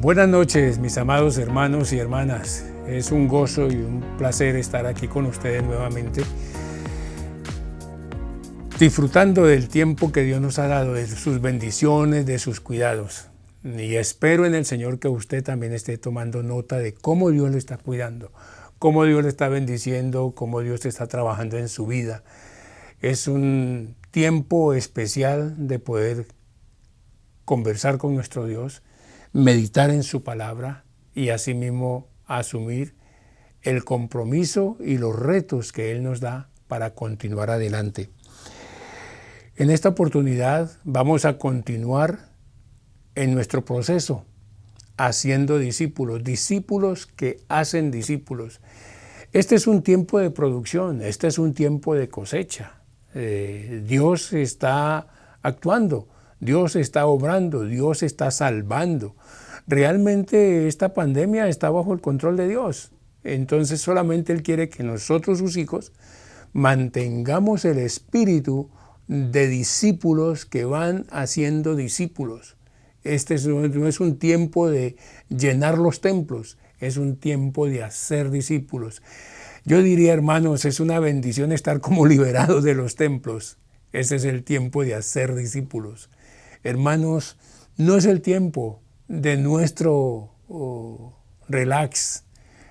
Buenas noches, mis amados hermanos y hermanas. Es un gozo y un placer estar aquí con ustedes nuevamente, disfrutando del tiempo que Dios nos ha dado, de sus bendiciones, de sus cuidados. Y espero en el Señor que usted también esté tomando nota de cómo Dios le está cuidando, cómo Dios le está bendiciendo, cómo Dios está trabajando en su vida. Es un tiempo especial de poder conversar con nuestro Dios, meditar en su palabra y asimismo asumir el compromiso y los retos que Él nos da para continuar adelante. En esta oportunidad vamos a continuar en nuestro proceso haciendo discípulos, discípulos que hacen discípulos. Este es un tiempo de producción, este es un tiempo de cosecha. Dios está actuando, Dios está obrando, Dios está salvando. Realmente esta pandemia está bajo el control de Dios. Entonces solamente Él quiere que nosotros, sus hijos, mantengamos el espíritu de discípulos que van haciendo discípulos. Este no es un tiempo de llenar los templos, es un tiempo de hacer discípulos. Yo diría, hermanos, es una bendición estar como liberados de los templos. Este es el tiempo de hacer discípulos. Hermanos, no es el tiempo de nuestro relax,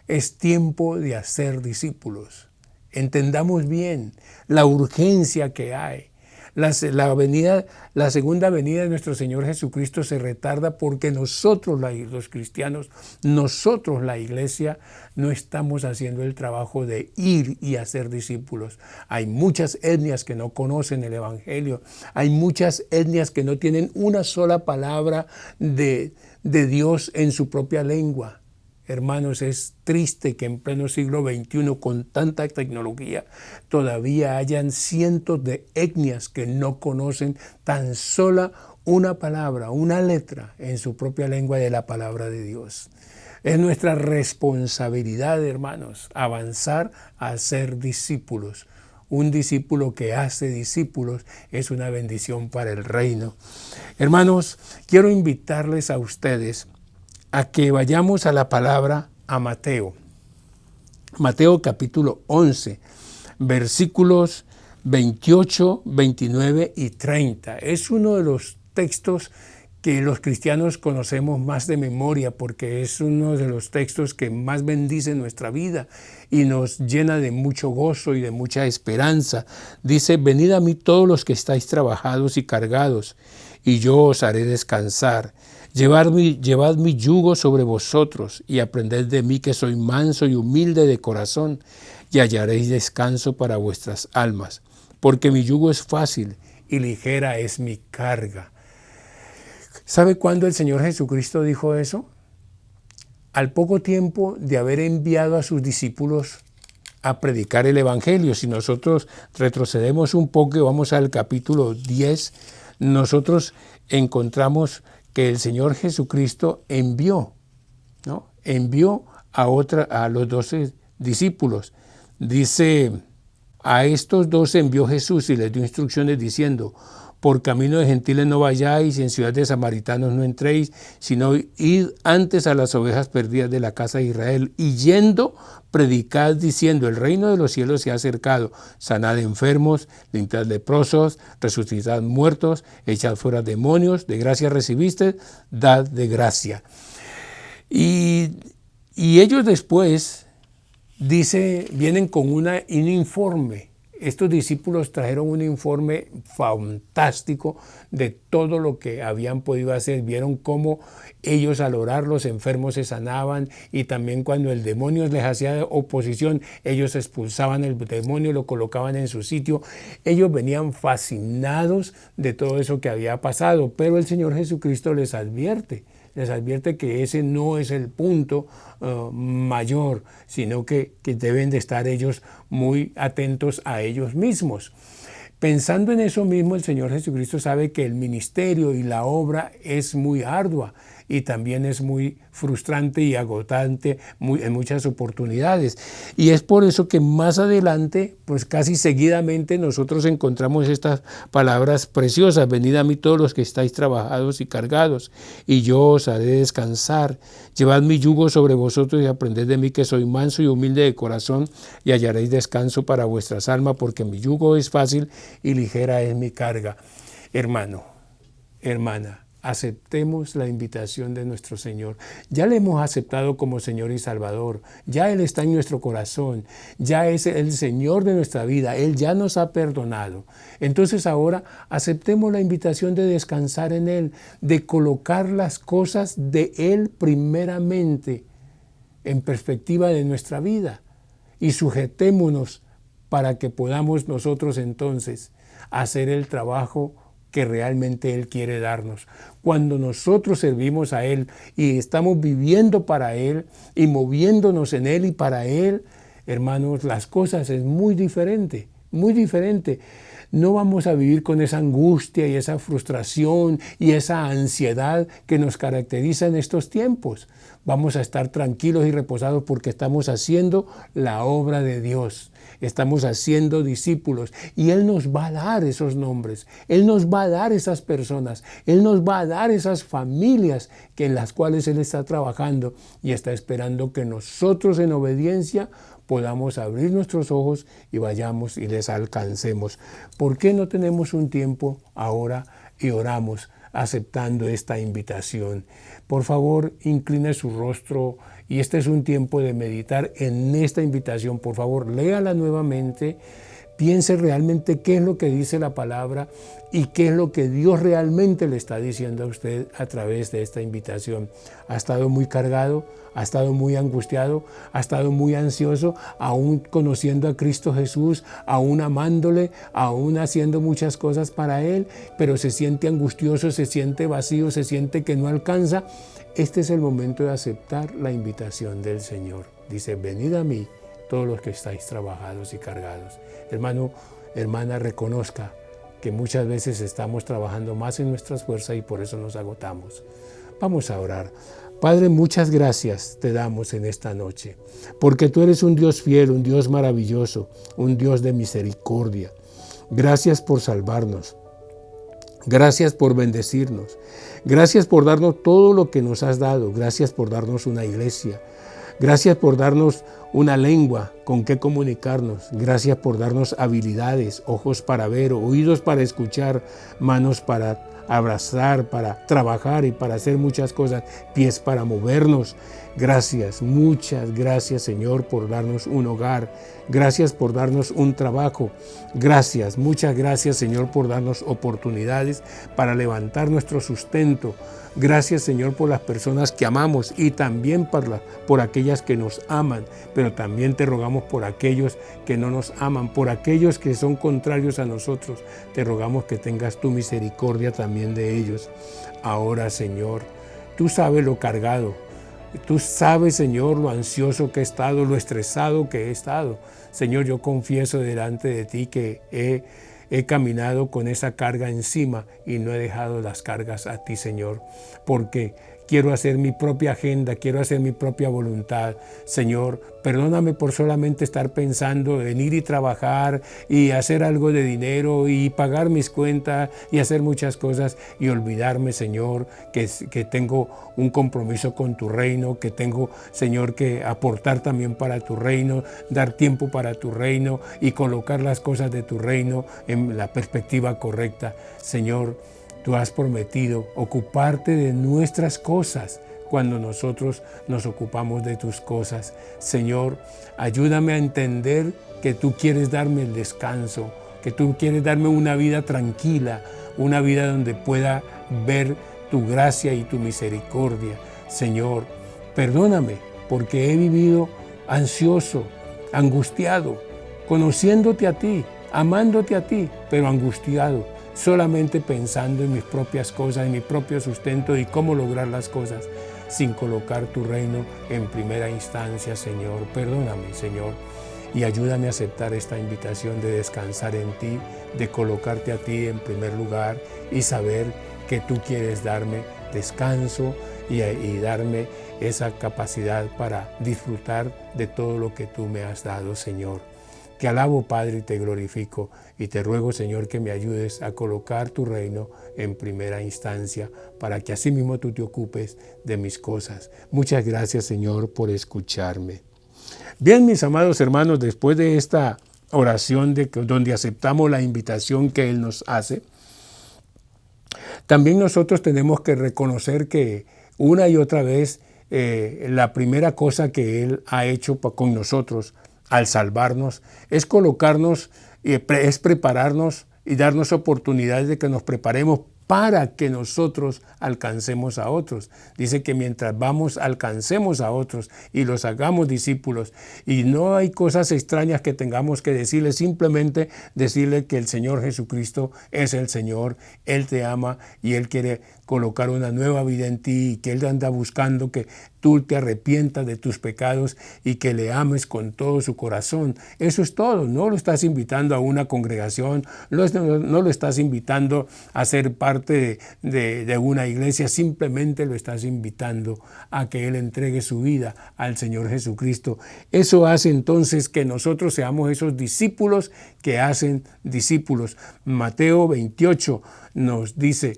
es tiempo de hacer discípulos. Entendamos bien la urgencia que hay. La segunda venida de nuestro Señor Jesucristo se retarda porque nosotros, los cristianos, nosotros, la iglesia, no estamos haciendo el trabajo de ir y hacer discípulos. Hay muchas etnias que no conocen el Evangelio, hay muchas etnias que no tienen una sola palabra de Dios en su propia lengua. Hermanos, es triste que en pleno siglo XXI, con tanta tecnología, todavía hayan cientos de etnias que no conocen tan sola una palabra, una letra en su propia lengua de la palabra de Dios. Es nuestra responsabilidad, hermanos, avanzar a ser discípulos. Un discípulo que hace discípulos es una bendición para el reino. Hermanos, quiero invitarles a ustedes a que vayamos a la palabra, a Mateo. Mateo capítulo 11, versículos 28, 29 y 30. Es uno de los textos que los cristianos conocemos más de memoria porque es uno de los textos que más bendice nuestra vida y nos llena de mucho gozo y de mucha esperanza. Dice, venid a mí todos los que estáis trabajados y cargados, y yo os haré descansar. Llevad mi yugo sobre vosotros y aprended de mí que soy manso y humilde de corazón, y hallaréis descanso para vuestras almas, porque mi yugo es fácil y ligera es mi carga. ¿Sabe cuándo el Señor Jesucristo dijo eso? Al poco tiempo de haber enviado a sus discípulos a predicar el Evangelio. Si nosotros retrocedemos un poco y vamos al capítulo 10, nosotros encontramos que el Señor Jesucristo envió a los 12 discípulos. Dice, a estos 12 envió Jesús y les dio instrucciones diciendo, por camino de gentiles no vayáis y en ciudad de samaritanos no entréis, sino id antes a las ovejas perdidas de la casa de Israel, y yendo predicad diciendo, el reino de los cielos se ha acercado, sanad enfermos, limpiad leprosos, resucitad muertos, echad fuera demonios, de gracia recibiste, dad de gracia. Y ellos después, vienen con un informe. Estos discípulos trajeron un informe fantástico de todo lo que habían podido hacer. Vieron cómo ellos al orar los enfermos se sanaban y también cuando el demonio les hacía oposición, ellos expulsaban el demonio y lo colocaban en su sitio. Ellos venían fascinados de todo eso que había pasado, pero el Señor Jesucristo les advierte que ese no es el punto mayor, sino que deben de estar ellos muy atentos a ellos mismos. Pensando en eso mismo, el Señor Jesucristo sabe que el ministerio y la obra es muy ardua y también es muy frustrante y agotante en muchas oportunidades. Y es por eso que más adelante, pues casi seguidamente nosotros encontramos estas palabras preciosas: venid a mí todos los que estáis trabajados y cargados, y yo os haré descansar. Llevad mi yugo sobre vosotros y aprended de mí, que soy manso y humilde de corazón, y hallaréis descanso para vuestras almas, porque mi yugo es fácil y ligera es mi carga. Hermano, hermana, aceptemos la invitación de nuestro Señor. Ya le hemos aceptado como Señor y Salvador. Ya Él está en nuestro corazón. Ya es el Señor de nuestra vida. Él ya nos ha perdonado. Entonces ahora aceptemos la invitación de descansar en Él, de colocar las cosas de Él primeramente en perspectiva de nuestra vida, y sujetémonos para que podamos nosotros entonces hacer el trabajo que realmente Él quiere darnos. Cuando nosotros servimos a Él y estamos viviendo para Él y moviéndonos en Él y para Él, hermanos, las cosas es muy diferente, muy diferente. No vamos a vivir con esa angustia y esa frustración y esa ansiedad que nos caracteriza en estos tiempos. Vamos a estar tranquilos y reposados porque estamos haciendo la obra de Dios. Estamos haciendo discípulos y Él nos va a dar esos nombres. Él nos va a dar esas personas. Él nos va a dar esas familias en las cuales Él está trabajando y está esperando que nosotros en obediencia podamos abrir nuestros ojos y vayamos y les alcancemos. ¿Por qué no tenemos un tiempo ahora y oramos aceptando esta invitación? Por favor, incline su rostro y este es un tiempo de meditar en esta invitación. Por favor, léala nuevamente, piense realmente qué es lo que dice la palabra y qué es lo que Dios realmente le está diciendo a usted a través de esta invitación. ¿Ha estado muy cargado? ¿Ha estado muy angustiado? ¿Ha estado muy ansioso? Aún conociendo a Cristo Jesús, aún amándole, aún haciendo muchas cosas para Él, pero se siente angustioso, se siente vacío, se siente que no alcanza. Este es el momento de aceptar la invitación del Señor. Dice: venid a mí todos los que estáis trabajados y cargados. Hermano, hermana, reconozca que muchas veces estamos trabajando más en nuestras fuerzas y por eso nos agotamos. Vamos a orar. Padre, muchas gracias te damos en esta noche, porque tú eres un Dios fiel, un Dios maravilloso, un Dios de misericordia. Gracias por salvarnos. Gracias por bendecirnos. Gracias por darnos todo lo que nos has dado. Gracias por darnos una iglesia. Gracias por darnos una lengua con que comunicarnos. Gracias por darnos habilidades, ojos para ver, oídos para escuchar, manos para abrazar, para trabajar y para hacer muchas cosas, pies para movernos. Gracias, muchas gracias, Señor, por darnos un hogar. Gracias por darnos un trabajo. Gracias, muchas gracias, Señor, por darnos oportunidades para levantar nuestro sustento. Gracias, Señor, por las personas que amamos y también por aquellas que nos aman, pero también te rogamos por aquellos que no nos aman, por aquellos que son contrarios a nosotros. Te rogamos que tengas tu misericordia también de ellos. Ahora, Señor, tú sabes lo cargado. Tú sabes, Señor, lo ansioso que he estado, lo estresado que he estado. Señor, yo confieso delante de ti que he caminado con esa carga encima y no he dejado las cargas a ti, Señor, porque quiero hacer mi propia agenda, quiero hacer mi propia voluntad. Señor, perdóname por solamente estar pensando en ir y trabajar y hacer algo de dinero y pagar mis cuentas y hacer muchas cosas y olvidarme, Señor, que tengo un compromiso con tu reino, que tengo, Señor, que aportar también para tu reino, dar tiempo para tu reino y colocar las cosas de tu reino en la perspectiva correcta. Señor, tú has prometido ocuparte de nuestras cosas cuando nosotros nos ocupamos de tus cosas. Señor, ayúdame a entender que tú quieres darme el descanso, que tú quieres darme una vida tranquila, una vida donde pueda ver tu gracia y tu misericordia. Señor, perdóname porque he vivido ansioso, angustiado, conociéndote a ti, amándote a ti, pero angustiado, solamente pensando en mis propias cosas, en mi propio sustento y cómo lograr las cosas, sin colocar tu reino en primera instancia, Señor. Perdóname, Señor, y ayúdame a aceptar esta invitación de descansar en ti, de colocarte a ti en primer lugar y saber que tú quieres darme descanso y darme esa capacidad para disfrutar de todo lo que tú me has dado, Señor. Te alabo, Padre, y te glorifico, y te ruego, Señor, que me ayudes a colocar tu reino en primera instancia, para que así mismo tú te ocupes de mis cosas. Muchas gracias, Señor, por escucharme. Bien, mis amados hermanos, después de esta oración donde aceptamos la invitación que Él nos hace, también nosotros tenemos que reconocer que una y otra vez la primera cosa que Él ha hecho con nosotros al salvarnos es colocarnos, es prepararnos y darnos oportunidades de que nos preparemos para que nosotros alcancemos a otros. Dice que mientras vamos, alcancemos a otros y los hagamos discípulos. Y no hay cosas extrañas que tengamos que decirle, simplemente decirle que el Señor Jesucristo es el Señor, Él te ama y Él quiere colocar una nueva vida en ti, y que Él anda buscando que tú te arrepientas de tus pecados y que le ames con todo su corazón. Eso es todo. No lo estás invitando a una congregación, no lo estás invitando a ser parte de una iglesia, simplemente lo estás invitando a que Él entregue su vida al Señor Jesucristo. Eso hace entonces que nosotros seamos esos discípulos que hacen discípulos. Mateo 28 nos dice: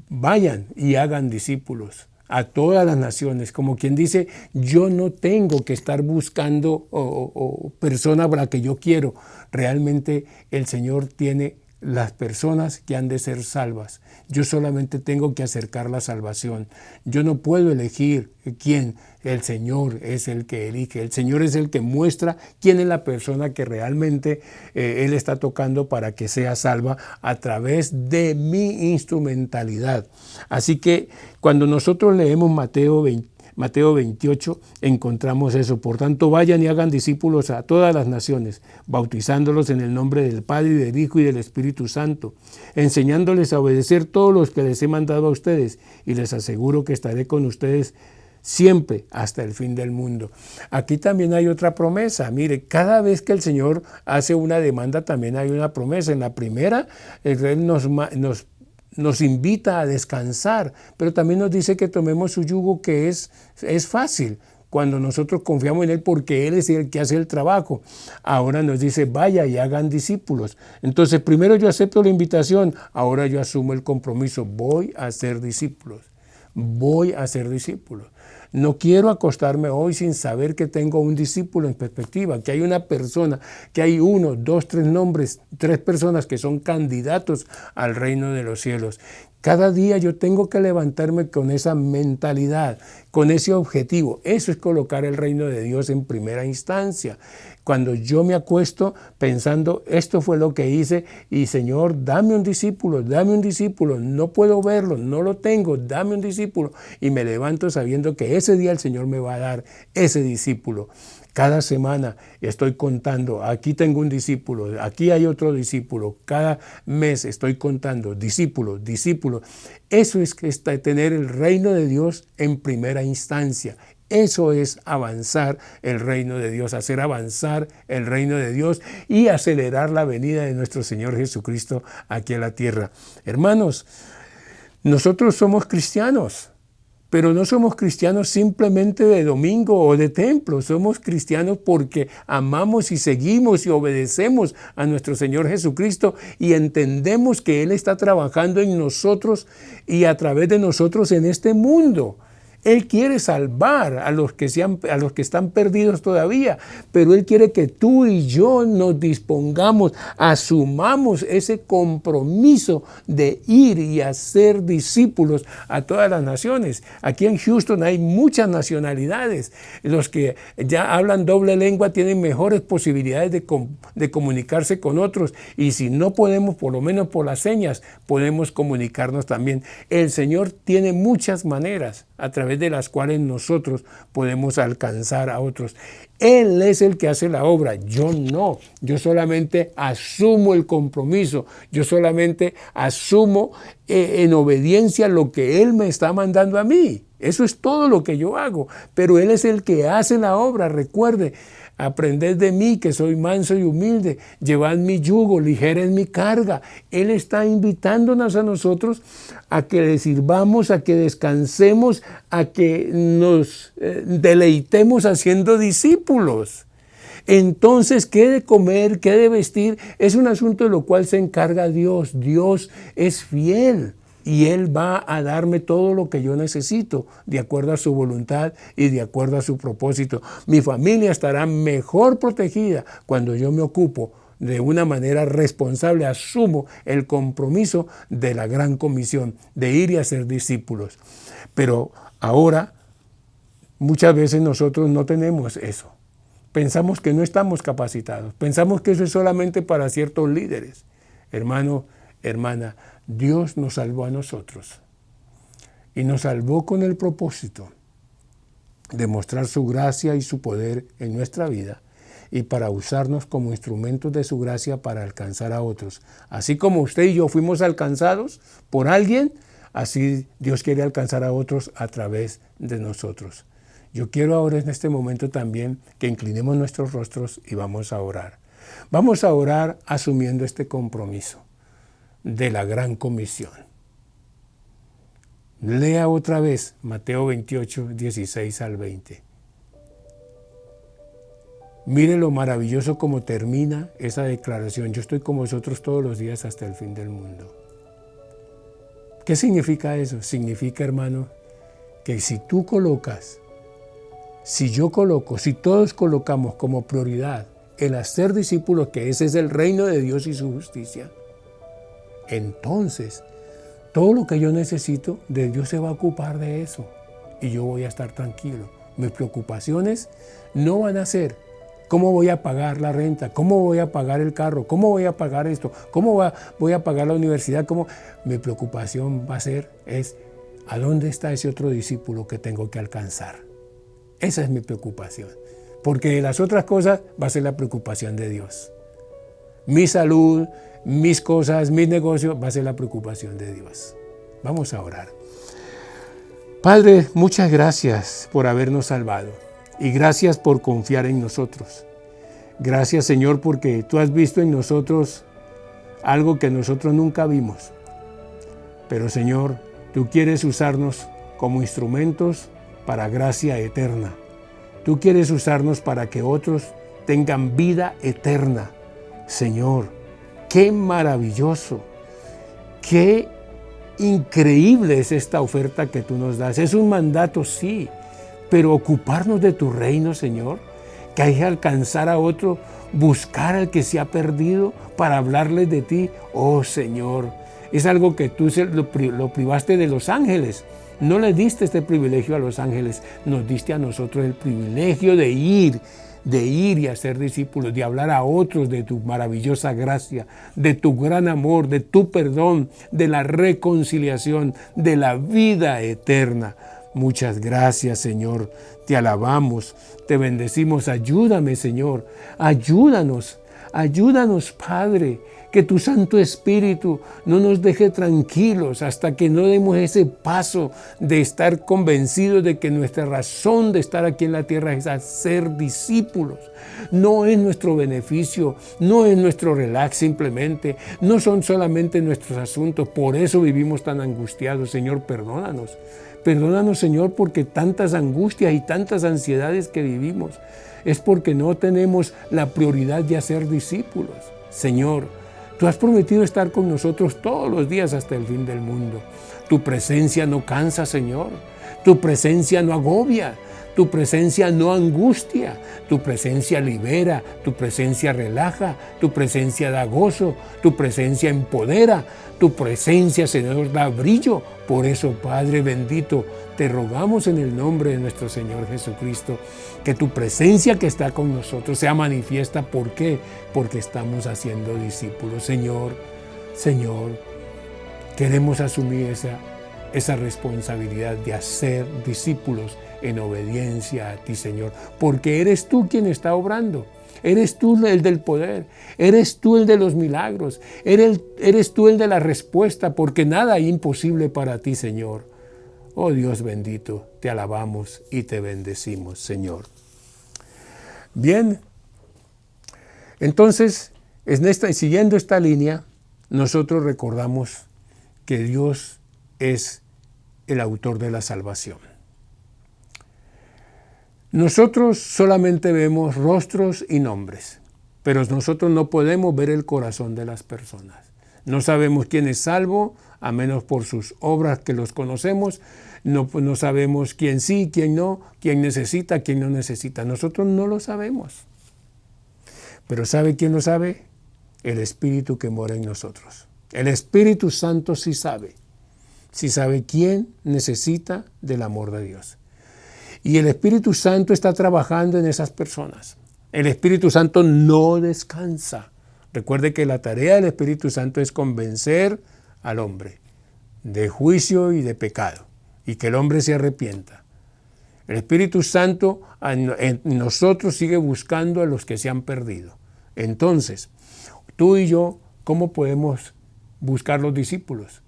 vayan y hagan discípulos a todas las naciones, como quien dice, yo no tengo que estar buscando personas para que yo quiero. Realmente el Señor tiene las personas que han de ser salvas. Yo solamente tengo que acercar la salvación. Yo no puedo elegir quién. El Señor es el que elige. El Señor es el que muestra quién es la persona que realmente Él está tocando para que sea salva a través de mi instrumentalidad. Así que cuando nosotros leemos Mateo 28 encontramos eso. Por tanto, vayan y hagan discípulos a todas las naciones, bautizándolos en el nombre del Padre, y del Hijo, y del Espíritu Santo, enseñándoles a obedecer todos los que les he mandado a ustedes, y les aseguro que estaré con ustedes siempre hasta el fin del mundo. Aquí también hay otra promesa. Mire, cada vez que el Señor hace una demanda, también hay una promesa. En la primera, Él nos invita a descansar, pero también nos dice que tomemos su yugo, que es fácil cuando nosotros confiamos en Él, porque Él es el que hace el trabajo. Ahora nos dice, vaya y hagan discípulos. Entonces, primero yo acepto la invitación, ahora yo asumo el compromiso, voy a ser discípulos. Voy a ser discípulos. No quiero acostarme hoy sin saber que tengo un discípulo en perspectiva, que hay una persona, que hay 1, 2, 3 nombres, 3 personas que son candidatos al reino de los cielos. Cada día yo tengo que levantarme con esa mentalidad, con ese objetivo. Eso es colocar el reino de Dios en primera instancia. Cuando yo me acuesto pensando, esto fue lo que hice, y Señor, dame un discípulo, no puedo verlo, no lo tengo, dame un discípulo. Y me levanto sabiendo que ese día el Señor me va a dar ese discípulo. Cada semana estoy contando, aquí tengo un discípulo, aquí hay otro discípulo. Cada mes estoy contando, discípulo. Eso es tener el reino de Dios en primera instancia. Eso es avanzar el reino de Dios, hacer avanzar el reino de Dios y acelerar la venida de nuestro Señor Jesucristo aquí a la tierra. Hermanos, nosotros somos cristianos. Pero no somos cristianos simplemente de domingo o de templo, somos cristianos porque amamos y seguimos y obedecemos a nuestro Señor Jesucristo y entendemos que Él está trabajando en nosotros y a través de nosotros en este mundo. Él quiere salvar a los que están perdidos todavía, pero Él quiere que tú y yo nos dispongamos, asumamos ese compromiso de ir y hacer discípulos a todas las naciones. Aquí en Houston hay muchas nacionalidades. Los que ya hablan doble lengua tienen mejores posibilidades de comunicarse con otros, y si no podemos, por lo menos por las señas, podemos comunicarnos también. El Señor tiene muchas maneras a través de las cuales nosotros podemos alcanzar a otros. Él es el que hace la obra, yo no. Yo solamente asumo el compromiso, yo solamente asumo en obediencia lo que Él me está mandando a mí. Eso es todo lo que yo hago, pero Él es el que hace la obra. Recuerde, Aprended de mí, que soy manso y humilde. Llevad mi yugo, ligera es mi carga. Él está invitándonos a nosotros a que le sirvamos, a que descansemos, a que nos deleitemos haciendo discípulos. Entonces, ¿qué de comer, qué de vestir? Es un asunto de lo cual se encarga Dios. Dios es fiel. Y Él va a darme todo lo que yo necesito, de acuerdo a su voluntad y de acuerdo a su propósito. Mi familia estará mejor protegida cuando yo me ocupo de una manera responsable, asumo el compromiso de la gran comisión, de ir y hacer discípulos. Pero ahora, muchas veces nosotros no tenemos eso. Pensamos que no estamos capacitados, pensamos que eso es solamente para ciertos líderes. Hermano, hermana, Dios nos salvó a nosotros y nos salvó con el propósito de mostrar su gracia y su poder en nuestra vida y para usarnos como instrumentos de su gracia para alcanzar a otros. Así como usted y yo fuimos alcanzados por alguien, así Dios quiere alcanzar a otros a través de nosotros. Yo quiero ahora en este momento también que inclinemos nuestros rostros y vamos a orar. Vamos a orar asumiendo este compromiso de la gran comisión. Lea otra vez Mateo 28, 16 al 20. Mire lo maravilloso como termina esa declaración. Yo estoy con vosotros todos los días hasta el fin del mundo. ¿Qué significa eso? Significa, hermano, que si tú colocas, si yo coloco, si todos colocamos como prioridad el hacer discípulos, que ese es el reino de Dios y su justicia, entonces todo lo que yo necesito de Dios se va a ocupar de eso y yo voy a estar tranquilo. Mis preocupaciones no van a ser cómo voy a pagar la renta, cómo voy a pagar el carro, cómo voy a pagar esto, cómo voy a pagar la universidad. Mi preocupación va a ser ¿a dónde está ese otro discípulo que tengo que alcanzar? Esa es mi preocupación, porque de las otras cosas va a ser la preocupación de Dios. Mi salud, mis cosas, mis negocios, va a ser la preocupación de Dios. Vamos a orar. Padre, muchas gracias por habernos salvado y gracias por confiar en nosotros. Gracias, Señor, porque tú has visto en nosotros algo que nosotros nunca vimos. Pero, Señor, tú quieres usarnos como instrumentos para gracia eterna. Tú quieres usarnos para que otros tengan vida eterna. Señor, qué maravilloso, qué increíble es esta oferta que tú nos das. Es un mandato, sí, pero ocuparnos de tu reino, Señor, que hay que alcanzar a otro, buscar al que se ha perdido para hablarles de ti. Oh, Señor, es algo que tú lo privaste de los ángeles. No le diste este privilegio a los ángeles, nos diste a nosotros el privilegio de ir y hacer discípulos, de hablar a otros de tu maravillosa gracia, de tu gran amor, de tu perdón, de la reconciliación, de la vida eterna. Muchas gracias, Señor. Te alabamos, te bendecimos. Ayúdame, Señor. Ayúdanos, Padre. Que tu Santo Espíritu no nos deje tranquilos hasta que no demos ese paso de estar convencidos de que nuestra razón de estar aquí en la tierra es hacer discípulos. No es nuestro beneficio, no es nuestro relax simplemente, no son solamente nuestros asuntos. Por eso vivimos tan angustiados. Señor, perdónanos. Perdónanos, Señor, porque tantas angustias y tantas ansiedades que vivimos es porque no tenemos la prioridad de hacer discípulos. Señor, tú has prometido estar con nosotros todos los días hasta el fin del mundo. Tu presencia no cansa, Señor. Tu presencia no agobia. Tu presencia no angustia. Tu presencia libera. Tu presencia relaja. Tu presencia da gozo. Tu presencia empodera. Tu presencia, Señor, da brillo. Por eso, Padre bendito, te rogamos en el nombre de nuestro Señor Jesucristo que tu presencia que está con nosotros sea manifiesta. ¿Por qué? Porque estamos haciendo discípulos. Señor, queremos asumir esa responsabilidad de hacer discípulos en obediencia a ti, Señor, porque eres tú quien está obrando. Eres tú el del poder, eres tú el de los milagros, eres tú el de la respuesta, porque nada es imposible para ti, Señor. Oh Dios bendito, te alabamos y te bendecimos, Señor. Bien, entonces, siguiendo esta línea, nosotros recordamos que Dios es el autor de la salvación. Nosotros solamente vemos rostros y nombres, pero nosotros no podemos ver el corazón de las personas. No sabemos quién es salvo, a menos por sus obras que los conocemos. No sabemos quién sí, quién no, quién necesita, quién no necesita. Nosotros no lo sabemos. Pero ¿sabe quién lo sabe? El Espíritu que mora en nosotros. El Espíritu Santo sí sabe. Sí sabe quién necesita del amor de Dios. Y el Espíritu Santo está trabajando en esas personas. El Espíritu Santo no descansa. Recuerde que la tarea del Espíritu Santo es convencer al hombre de juicio y de pecado, y que el hombre se arrepienta. El Espíritu Santo en nosotros sigue buscando a los que se han perdido. Entonces, tú y yo, ¿cómo podemos buscar los discípulos?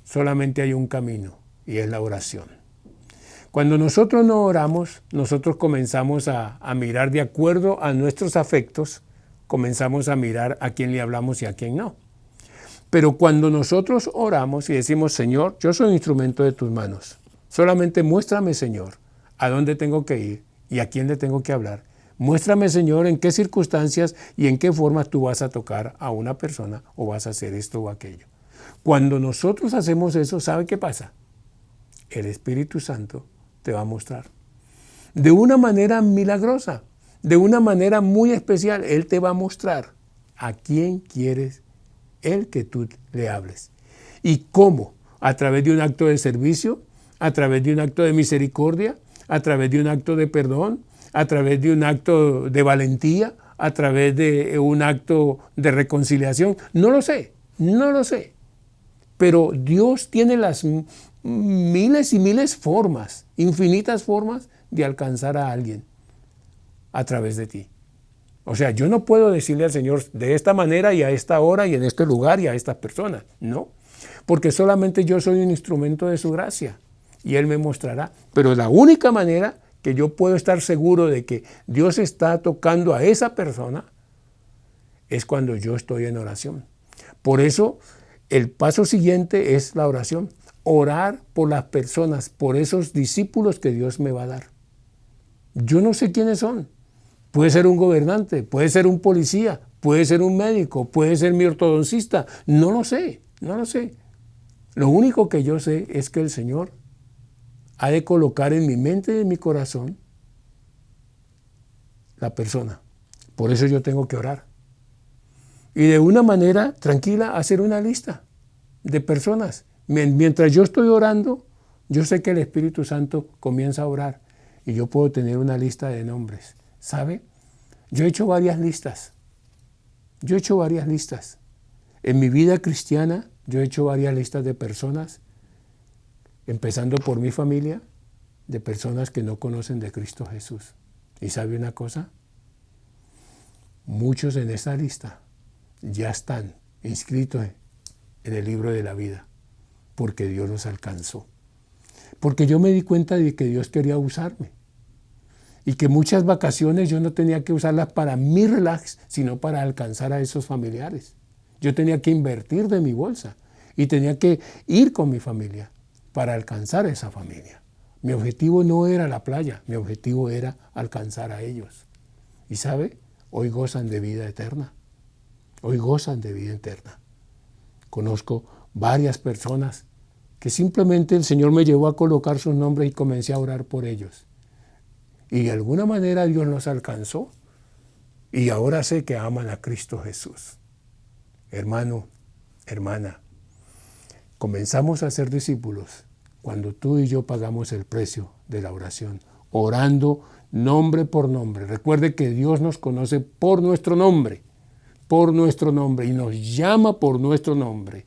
Solamente hay un camino, y es la oración. Cuando nosotros no oramos, nosotros comenzamos a mirar de acuerdo a nuestros afectos, comenzamos a mirar a quién le hablamos y a quién no. Pero cuando nosotros oramos y decimos, Señor, yo soy un instrumento de tus manos, solamente muéstrame, Señor, a dónde tengo que ir y a quién le tengo que hablar. Muéstrame, Señor, en qué circunstancias y en qué forma tú vas a tocar a una persona o vas a hacer esto o aquello. Cuando nosotros hacemos eso, ¿sabe qué pasa? El Espíritu Santo te va a mostrar. De una manera milagrosa, de una manera muy especial, Él te va a mostrar a quién quieres Él que tú le hables. ¿Y cómo? A través de un acto de servicio, a través de un acto de misericordia, a través de un acto de perdón, a través de un acto de valentía, a través de un acto de reconciliación. No lo sé. Pero Dios tiene las miles y miles formas, infinitas formas de alcanzar a alguien a través de ti. O sea, yo no puedo decirle al Señor de esta manera y a esta hora y en este lugar y a estas personas. No, porque solamente yo soy un instrumento de su gracia y Él me mostrará. Pero la única manera que yo puedo estar seguro de que Dios está tocando a esa persona es cuando yo estoy en oración. Por eso el paso siguiente es la oración. Orar por las personas, por esos discípulos que Dios me va a dar. Yo no sé quiénes son. Puede ser un gobernante, puede ser un policía, puede ser un médico, puede ser mi ortodoncista. No lo sé. Lo único que yo sé es que el Señor ha de colocar en mi mente y en mi corazón la persona. Por eso yo tengo que orar. Y de una manera tranquila hacer una lista de personas. Mientras yo estoy orando, yo sé que el Espíritu Santo comienza a orar y yo puedo tener una lista de nombres. ¿Sabe? Yo he hecho varias listas. En mi vida cristiana, yo he hecho varias listas de personas, empezando por mi familia, de personas que no conocen de Cristo Jesús. ¿Y sabe una cosa? Muchos en esa lista ya están inscritos en el libro de la vida, porque Dios los alcanzó. Porque yo me di cuenta de que Dios quería usarme. Y que muchas vacaciones yo no tenía que usarlas para mi relax, sino para alcanzar a esos familiares. Yo tenía que invertir de mi bolsa y tenía que ir con mi familia para alcanzar a esa familia. Mi objetivo no era la playa, mi objetivo era alcanzar a ellos. Y ¿sabe? Hoy gozan de vida eterna. Conozco varias personas que simplemente el Señor me llevó a colocar sus nombres y comencé a orar por ellos. Y de alguna manera Dios los alcanzó. Y ahora sé que aman a Cristo Jesús. Hermano, hermana, comenzamos a ser discípulos cuando tú y yo pagamos el precio de la oración, orando nombre por nombre. Recuerde que Dios nos conoce por nuestro nombre, y nos llama por nuestro nombre.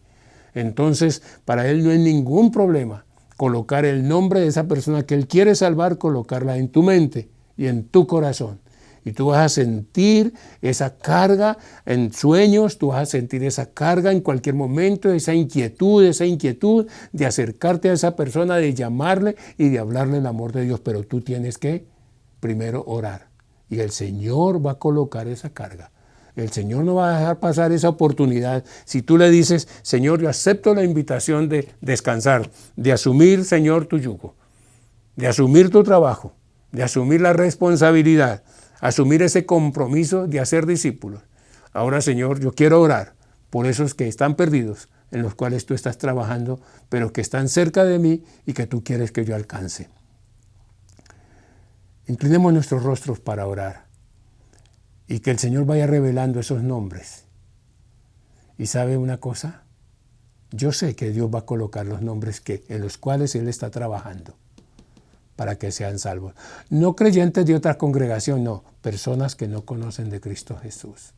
Entonces, para Él no hay ningún problema colocar el nombre de esa persona que Él quiere salvar, colocarla en tu mente y en tu corazón. Y tú vas a sentir esa carga en sueños, tú vas a sentir esa carga en cualquier momento, esa inquietud de acercarte a esa persona, de llamarle y de hablarle el amor de Dios. Pero tú tienes que primero orar y el Señor va a colocar esa carga. El Señor no va a dejar pasar esa oportunidad. Si tú le dices, Señor, yo acepto la invitación de descansar, de asumir, Señor, tu yugo, de asumir tu trabajo, de asumir la responsabilidad, asumir ese compromiso de hacer discípulos. Ahora, Señor, yo quiero orar por esos que están perdidos, en los cuales tú estás trabajando, pero que están cerca de mí y que tú quieres que yo alcance. Inclinemos nuestros rostros para orar y que el Señor vaya revelando esos nombres. ¿Y sabe una cosa? Yo sé que Dios va a colocar los nombres en los cuales Él está trabajando para que sean salvos. No creyentes de otra congregación, no, personas que no conocen de Cristo Jesús.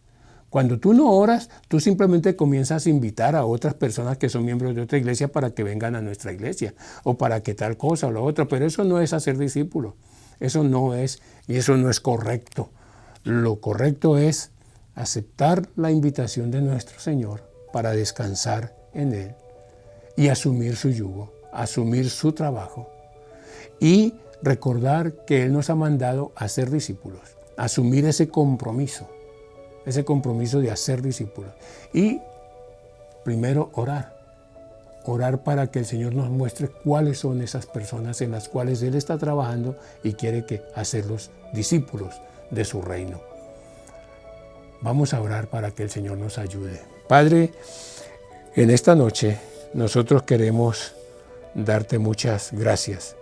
Cuando tú no oras, tú simplemente comienzas a invitar a otras personas que son miembros de otra iglesia para que vengan a nuestra iglesia o para que tal cosa o lo otro, pero eso no es hacer discípulos. Eso no es, y eso no es correcto. Lo correcto es aceptar la invitación de nuestro Señor para descansar en Él y asumir su yugo, asumir su trabajo y recordar que Él nos ha mandado a ser discípulos, asumir ese compromiso de hacer discípulos. Y primero orar para que el Señor nos muestre cuáles son esas personas en las cuales Él está trabajando y quiere hacerlos discípulos de su reino. Vamos a orar para que el Señor nos ayude. Padre, en esta noche nosotros queremos darte muchas gracias,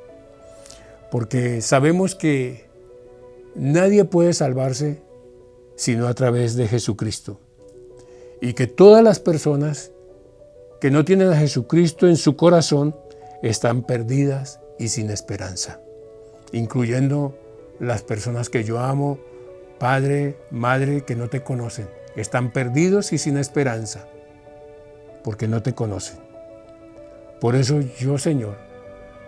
porque sabemos que nadie puede salvarse sino a través de Jesucristo, y que todas las personas que no tienen a Jesucristo en su corazón están perdidas y sin esperanza, incluyendo las personas que yo amo, padre, madre, que no te conocen. Están perdidos y sin esperanza porque no te conocen. Por eso yo, Señor,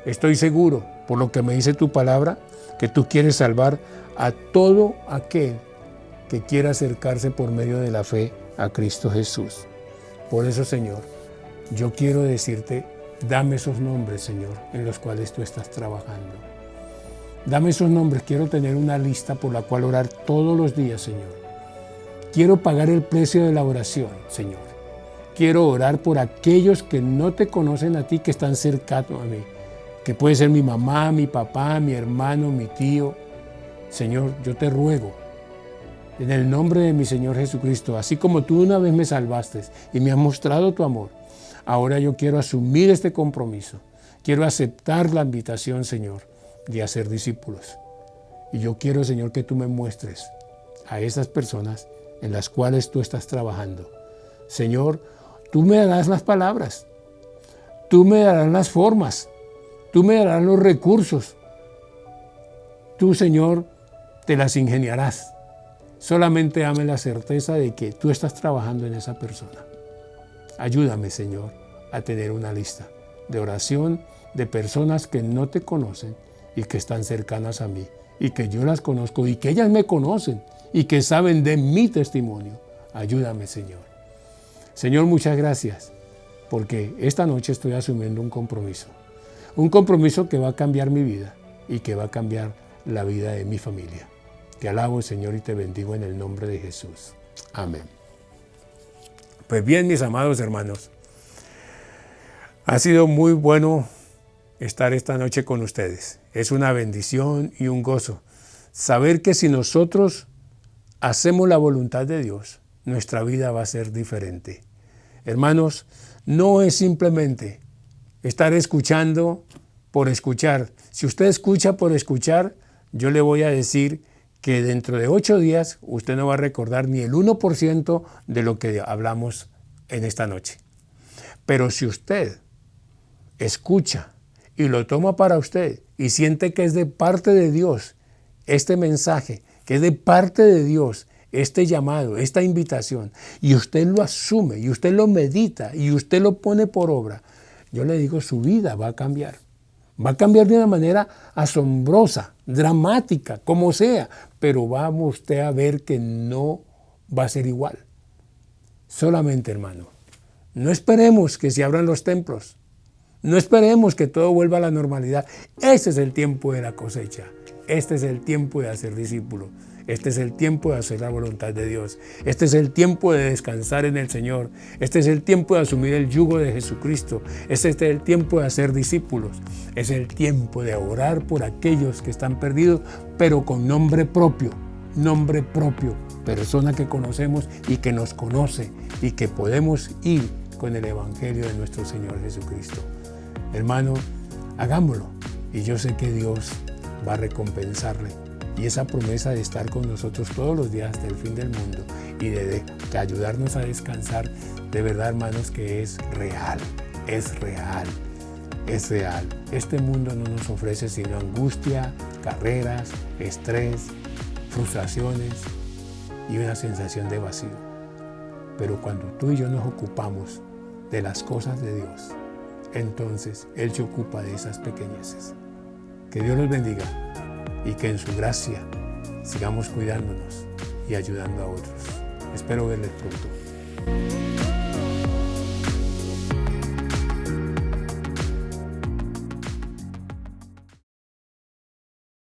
estoy seguro, por lo que me dice tu palabra, que tú quieres salvar a todo aquel que quiera acercarse por medio de la fe a Cristo Jesús. Por eso, Señor, yo quiero decirte, dame esos nombres, Señor, en los cuales tú estás trabajando. Dame esos nombres, quiero tener una lista por la cual orar todos los días, Señor. Quiero pagar el precio de la oración, Señor. Quiero orar por aquellos que no te conocen a ti, que están cercanos a mí, que puede ser mi mamá, mi papá, mi hermano, mi tío. Señor, yo te ruego, en el nombre de mi Señor Jesucristo, así como tú una vez me salvaste y me has mostrado tu amor, ahora yo quiero asumir este compromiso. Quiero aceptar la invitación, Señor, de hacer discípulos. Y yo quiero, Señor, que tú me muestres a esas personas en las cuales tú estás trabajando. Señor, tú me darás las palabras, tú me darás las formas, tú me darás los recursos. Tú, Señor, te las ingeniarás. Solamente dame la certeza de que tú estás trabajando en esa persona. Ayúdame, Señor, a tener una lista de oración de personas que no te conocen y que están cercanas a mí, y que yo las conozco y que ellas me conocen y que saben de mi testimonio. Ayúdame, Señor. Señor, muchas gracias, porque esta noche estoy asumiendo un compromiso que va a cambiar mi vida y que va a cambiar la vida de mi familia. Te alabo, Señor, y te bendigo en el nombre de Jesús. Amén. Pues bien, mis amados hermanos, ha sido muy bueno estar esta noche con ustedes. Es una bendición y un gozo saber que si nosotros hacemos la voluntad de Dios, nuestra vida va a ser diferente. Hermanos, no es simplemente estar escuchando por escuchar. Si usted escucha por escuchar, yo le voy a decir que dentro de 8 días usted no va a recordar ni el 1% de lo que hablamos en esta noche. Pero si usted escucha y lo toma para usted y siente que es de parte de Dios este mensaje, que es de parte de Dios este llamado, esta invitación, y usted lo asume, y usted lo medita, y usted lo pone por obra, yo le digo, su vida va a cambiar. Va a cambiar de una manera asombrosa, dramática, como sea, pero va usted a ver que no va a ser igual. Solamente, hermano, no esperemos que se abran los templos. No esperemos que todo vuelva a la normalidad. Este es el tiempo de la cosecha. Este es el tiempo de hacer discípulos. Este es el tiempo de hacer la voluntad de Dios. Este es el tiempo de descansar en el Señor. Este es el tiempo de asumir el yugo de Jesucristo. Este es el tiempo de hacer discípulos. Es el tiempo de orar por aquellos que están perdidos, pero con nombre propio, persona que conocemos y que nos conoce y que podemos ir con el Evangelio de nuestro Señor Jesucristo. Hermano, hagámoslo y yo sé que Dios va a recompensarle. Y esa promesa de estar con nosotros todos los días hasta el fin del mundo y de ayudarnos a descansar, de verdad, hermanos, que es real, es real, es real. Este mundo no nos ofrece sino angustia, carreras, estrés, frustraciones y una sensación de vacío. Pero cuando tú y yo nos ocupamos de las cosas de Dios, entonces Él se ocupa de esas pequeñeces. Que Dios los bendiga y que en su gracia sigamos cuidándonos y ayudando a otros. Espero verles pronto.